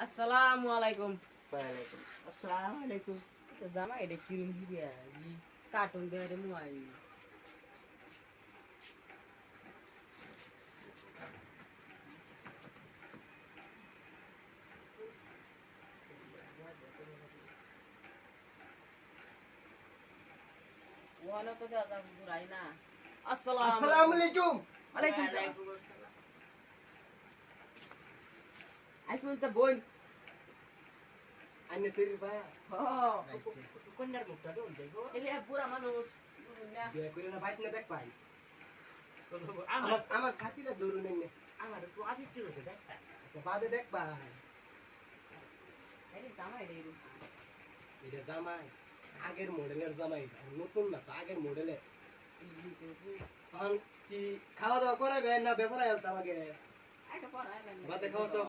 আসসালামু আলাইকুম। ওয়ালাইকুম আসসালামু আলাইকুম। তো জামা এটা কিরম দিবে ই কার্টুন দেয় রে মুয়াই ওয়ালা তো দাদা বুড়াই না। আসসালামু আলাইকুম। আলাইকুম সালাম। ওয়ালাইকুম আসসালাম। আইসুন তো বোন। আইনে শরীর ভাই হ কন্যার মুখটা তো দেখো। এলে বুড়া মানুষ না বিয়ে করে না বাইক না দেখ ভাই। আমার আমার সাথীটা ধরুন এনে। আমার তো আদিত্য হয়েছে দেখা। আচ্ছা বাদে দেখ ভাই। এই জামা এটা এরকম এটা জামাই আগের মডেলের জামাই এটা। নতুন না তো আগের মডেলের। এখন কি খাওয়া দাওয়া করাবে না বেপরা আমাকে আইটা পড়া আইলেন বাদে খাওয়া